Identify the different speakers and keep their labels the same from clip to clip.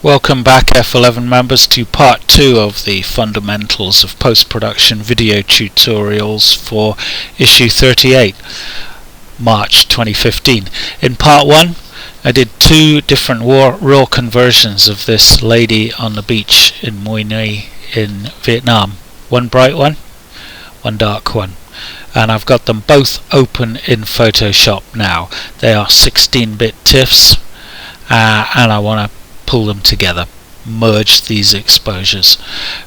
Speaker 1: Welcome back F11 members to part 2 of the fundamentals of post-production video tutorials for issue 38, March 2015. In part 1 I did 2 different raw conversions of this lady on the beach in Mui Nui in Vietnam. One bright one, one dark one. And I've got them both open in Photoshop now. They are 16-bit TIFFs and I want to pull them together, merge these exposures.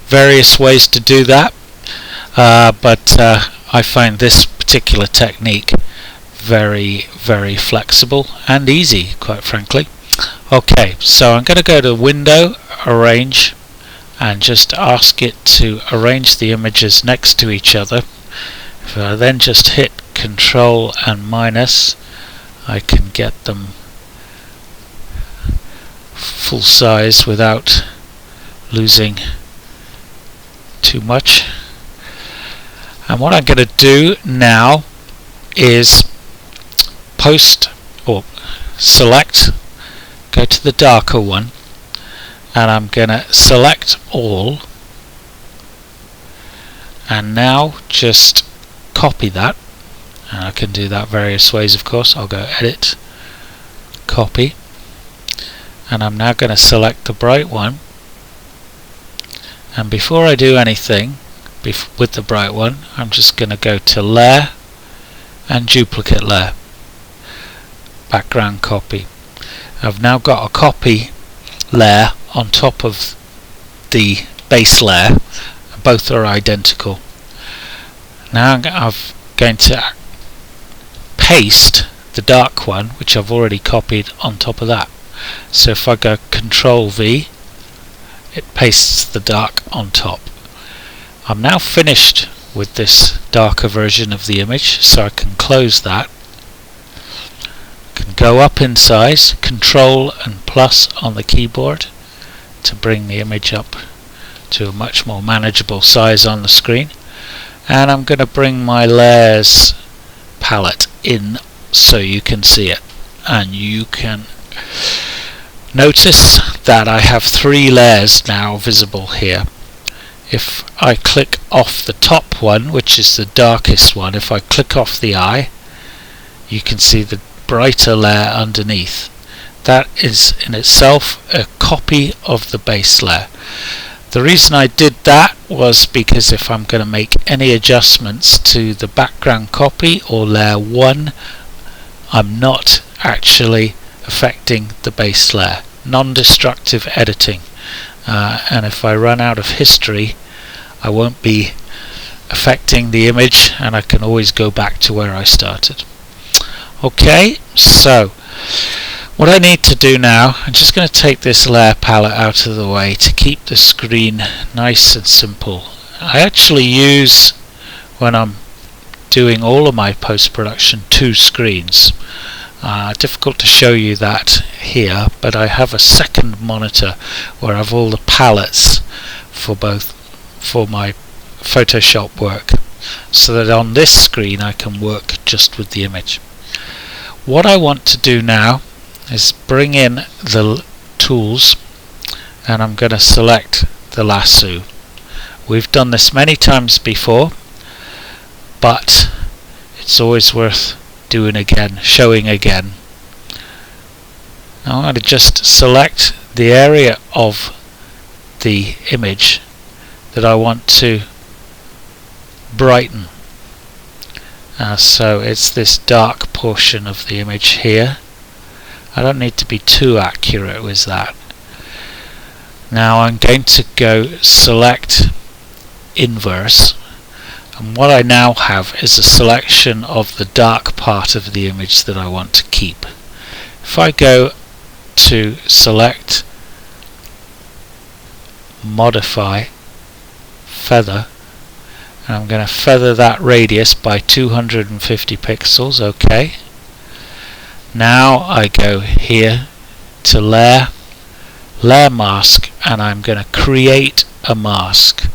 Speaker 1: Various ways to do that, but I find this particular technique very flexible and easy, quite frankly. Okay, so I'm going to go to Window, Arrange, and just ask it to arrange the images next to each other. If I then just hit Control and minus, I can get them full size without losing too much. And what I'm going to do now is select, go to the darker one, and I'm going to select all, and now just copy that. And I can do that various ways, of course. I'll go Edit, Copy, and I'm now going to select the bright one, and before I do anything with the bright one, I'm just going to go to Layer and Duplicate Layer, Background Copy. I've now got a copy layer on top of the base layer. Both are identical. Now I'm going to paste the dark one, which I've already copied, on top of that. So if I go Control V, it pastes the dark on top. I'm now finished with this darker version of the image, so I can close that. I can go up in size, Control and plus on the keyboard to bring the image up to a much more manageable size on the screen. And I'm going to bring my layers palette in so you can see it, and you can notice that I have 3 layers now visible here. If I click off the top one, which is the darkest one, if I click off the eye, you can see the brighter layer underneath. That is in itself a copy of the base layer. The reason I did that was because if I'm going to make any adjustments to the background copy or layer 1, I'm not actually affecting the base layer. Non-destructive editing, and if I run out of history, I won't be affecting the image, and I can always go back to where I started. Okay, so what I need to do now, I'm just going to take this layer palette out of the way to keep the screen nice and simple. I actually use, when I'm doing all of my post-production, 2 screens. Difficult to show you that here, but I have a second monitor where I have all the palettes for my Photoshop work, so that on this screen I can work just with the image. What I want to do now is bring in the tools, and I'm going to select the lasso. We've done this many times before, but it's always worth doing again, showing again. Now I'm going to just select the area of the image that I want to brighten. So it's this dark portion of the image here. I don't need to be too accurate with that. Now I'm going to go select Inverse, and what I now have is a selection of the dark part of the image that I want to keep. If I go to select Modify, Feather, and I'm going to feather that radius by 250 pixels, OK. Now I go here to Layer, Layer Mask, and I'm going to create a mask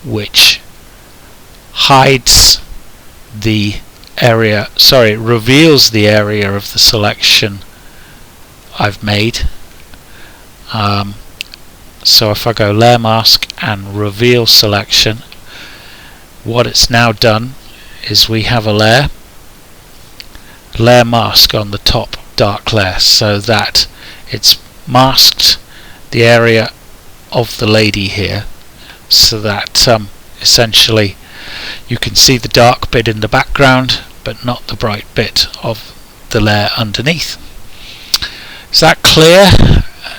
Speaker 1: which hides the area, reveals the area of the selection I've made, So if I go layer mask and reveal selection, what it's now done is we have a layer mask on the top dark layer, so that it's masked the area of the lady here, so that essentially you can see the dark bit in the background but not the bright bit of the layer underneath. Is that clear?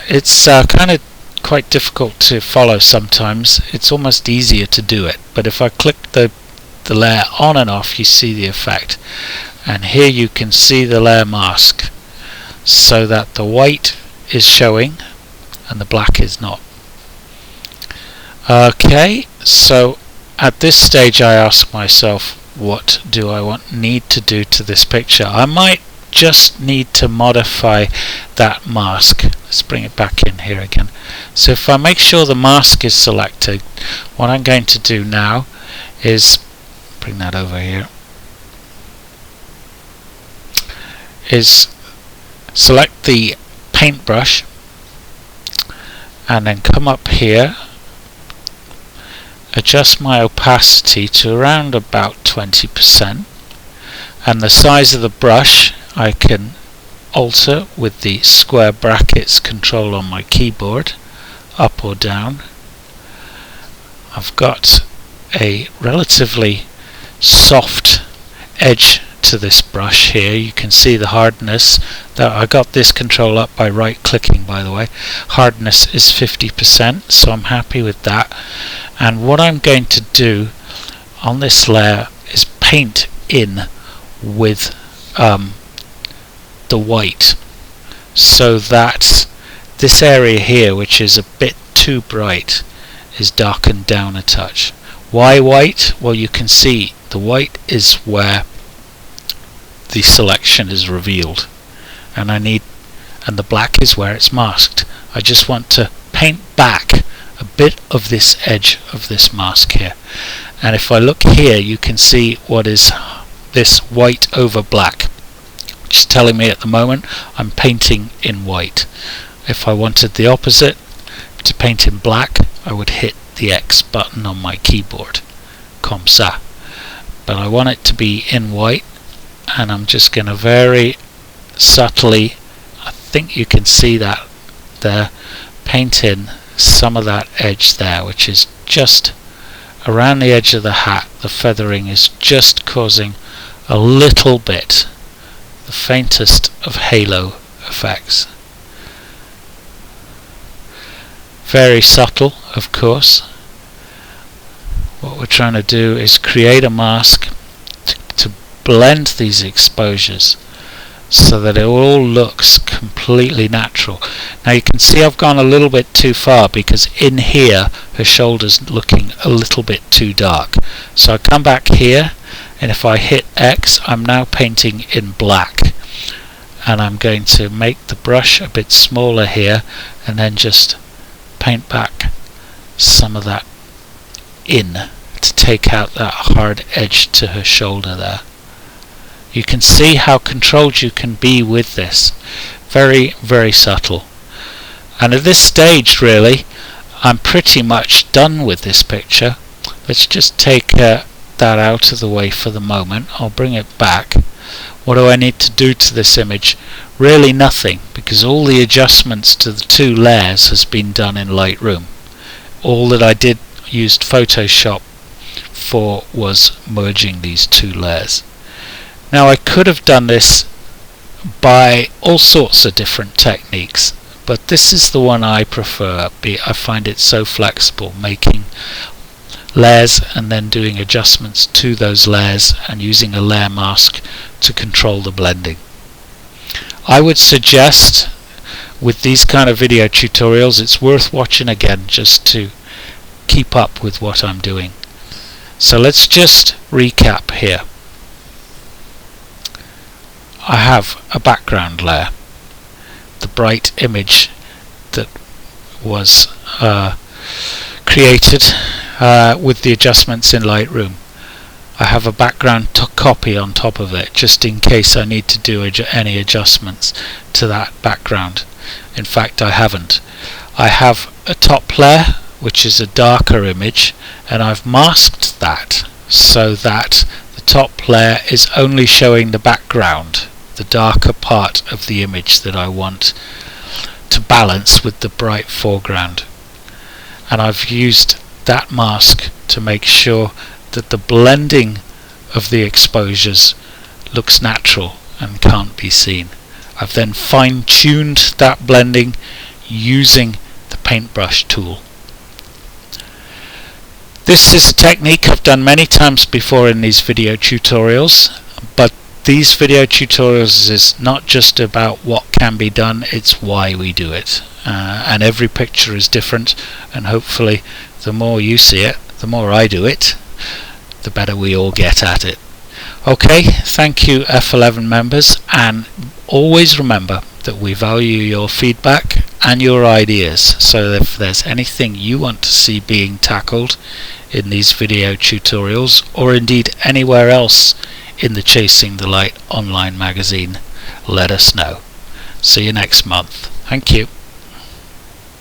Speaker 1: It's kind of quite difficult to follow sometimes. It's almost easier to do it, but if I click the layer on and off, you see the effect. And here you can see the layer mask, so that the white is showing and the black is not. Okay, so at this stage I ask myself, what do I need to do to this picture? I might just need to modify that mask. Let's bring it back in here again. So if I make sure the mask is selected, what I'm going to do now is bring that over here, is select the paintbrush and then come up here, adjust my opacity to around about 20%, and the size of the brush I can alter with the square brackets control on my keyboard, up or down. I've got a relatively soft edge to this brush here. You can see the hardness. That I got this control up by right clicking, by the way. Hardness is 50%, so I'm happy with that. And what I'm going to do on this layer is paint in with the white, so that this area here, which is a bit too bright, is darkened down a touch. Why white? Well, you can see the white is where the selection is revealed, and the black is where it's masked. I just want to paint back a bit of this edge of this mask here, and if I look here, you can see what is this white over black, which is telling me at the moment I'm painting in white. If I wanted the opposite, to paint in black, I would hit the X button on my keyboard, comme ça. But I want it to be in white, and I'm just going to very subtly, I think you can see that there, paint in some of that edge there, which is just around the edge of the hat. The feathering is just causing a little bit, the faintest of halo effects. Very subtle, of course. What we're trying to do is create a mask to blend these exposures so that it all looks completely natural. Now you can see I've gone a little bit too far, because in here her shoulder's looking a little bit too dark. So I come back here, and if I hit X, I'm now painting in black, and I'm going to make the brush a bit smaller here, and then just paint back some of that in to take out that hard edge to her shoulder there. You can see how controlled you can be with this. Very, very subtle. And at this stage, really, I'm pretty much done with this picture. Let's just take that out of the way for the moment. I'll bring it back. What do I need to do to this image? Really nothing, because all the adjustments to the two layers has been done in Lightroom. All that I did used Photoshop for was merging these two layers. Now I could have done this by all sorts of different techniques, but this is the one I prefer. I find it so flexible, making layers and then doing adjustments to those layers and using a layer mask to control the blending. I would suggest with these kind of video tutorials it's worth watching again just to keep up with what I'm doing. So let's just recap here. I have a background layer, the bright image that was created with the adjustments in Lightroom. I have a background copy on top of it, just in case I need to do any adjustments to that background. In fact, I haven't. I have a top layer which is a darker image, and I've masked that so that the top layer is only showing the background, the darker part of the image that I want to balance with the bright foreground. And I've used that mask to make sure that the blending of the exposures looks natural and can't be seen. I've then fine-tuned that blending using the paintbrush tool. This is a technique I've done many times before in these video tutorials, but these video tutorials is not just about what can be done, it's why we do it. And every picture is different, and hopefully the more you see it, the more I do it, the better we all get at it. Okay, thank you F11 members, and always remember that we value your feedback and your ideas, so if there's anything you want to see being tackled in these video tutorials, or indeed anywhere else in the Chasing the Light online magazine, let us know. See you next month. Thank you.